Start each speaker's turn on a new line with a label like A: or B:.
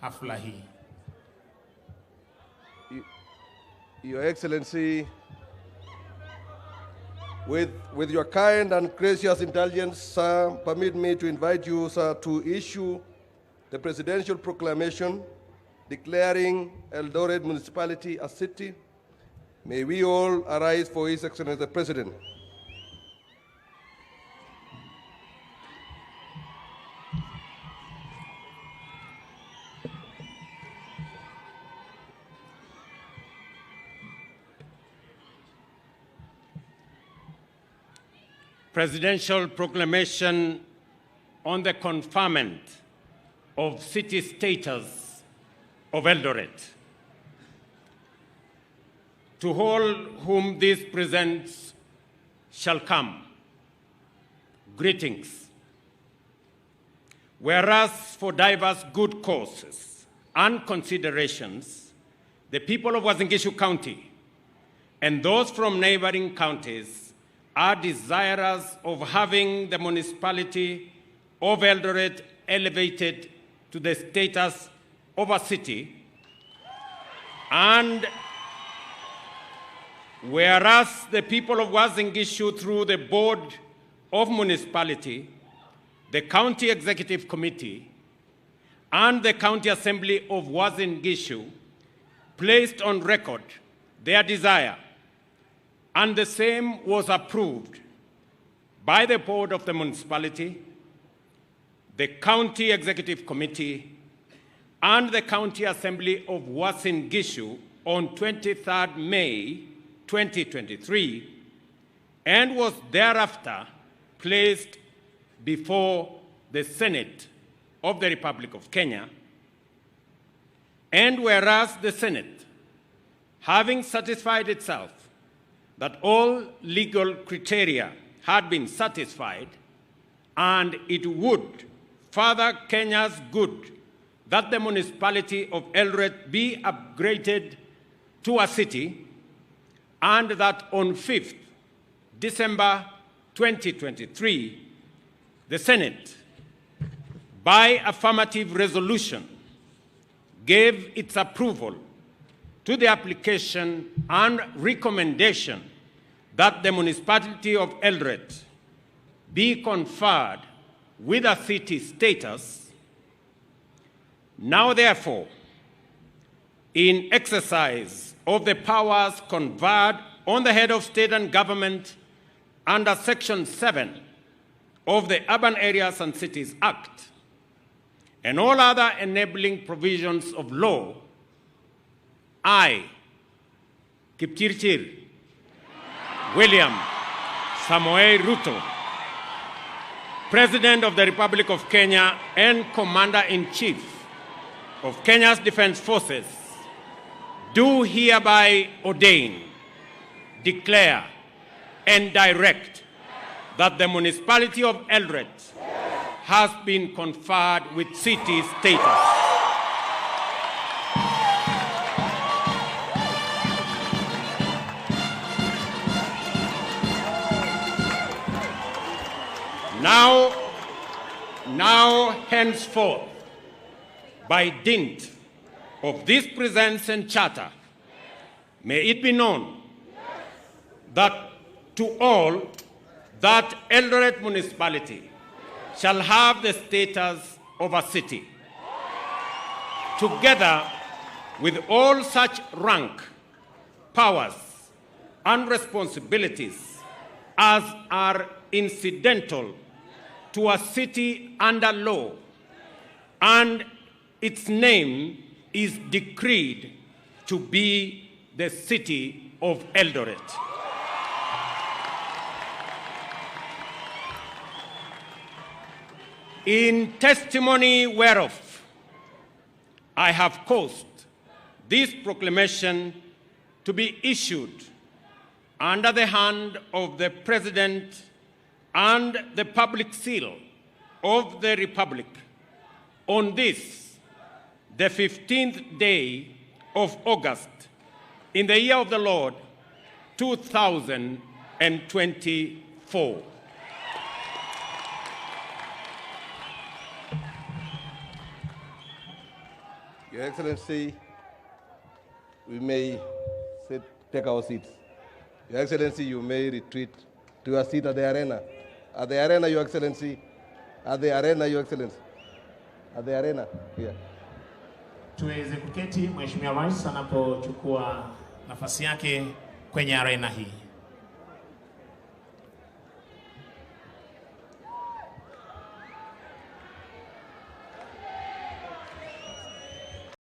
A: hafla hii.
B: Your Excellency, with your kind and gracious indulgence, sir, permit me to invite you, sir, to issue the presidential proclamation declaring Eldoret municipality a city. May we all arise for His Excellency the President.
A: Presidential proclamation on the conferment of city status of Eldoret. To all whom this presents shall come, greetings. Whereas for diverse good causes and considerations, the people of Uasin Gishu County and those from neighboring counties are desirous of having the municipality of Eldoret elevated to the status of a city, and whereas the people of Uasin Gishu, through the Board of Municipality, the County Executive Committee, and the County Assembly of Uasin Gishu, placed on record their desire, and the same was approved by the Board of the Municipality, the County Executive Committee, and the County Assembly of Uasin Gishu on 23rd May 2023, and was thereafter placed before the Senate of the Republic of Kenya. And whereas the Senate, having satisfied itself that all legal criteria had been satisfied, and it would further Kenya's good that the municipality of Eldoret be upgraded to a city, and that on 5th December 2023, the Senate, by affirmative resolution, gave its approval to the application and recommendation that the municipality of Eldoret be conferred with a city status. Now, therefore, in exercise of the powers conferred on the head of state and government under Section 7 of the Urban Areas and Cities Act, and all other enabling provisions of law, I, Kipchirchir William Samoei Ruto, President of the Republic of Kenya and Commander-in-Chief of Kenya's Defense Forces, do hereby ordain, declare, and direct that the municipality of Eldoret has been conferred with city status. Now, henceforth, by dint of this presence and charter, may it be known that to all that Eldoret municipality shall have the status of a city, together with all such rank, powers, and responsibilities as are incidental to a city under law, and its name is decreed to be the city of Eldoret. In testimony whereof, I have caused this proclamation to be issued under the hand of the President and the public seal of the Republic on this, the 15th day of August, in the year of the Lord, 2024.
B: Your Excellency, we may take our seats. Your Excellency, you may retreat to your seat at the arena. At the arena, Your Excellency. At the arena, Your Excellency. At the arena, here.
C: Tuweze kuketi Mheshimiwa Rais anapochukua nafasi yake kwenye arena hii.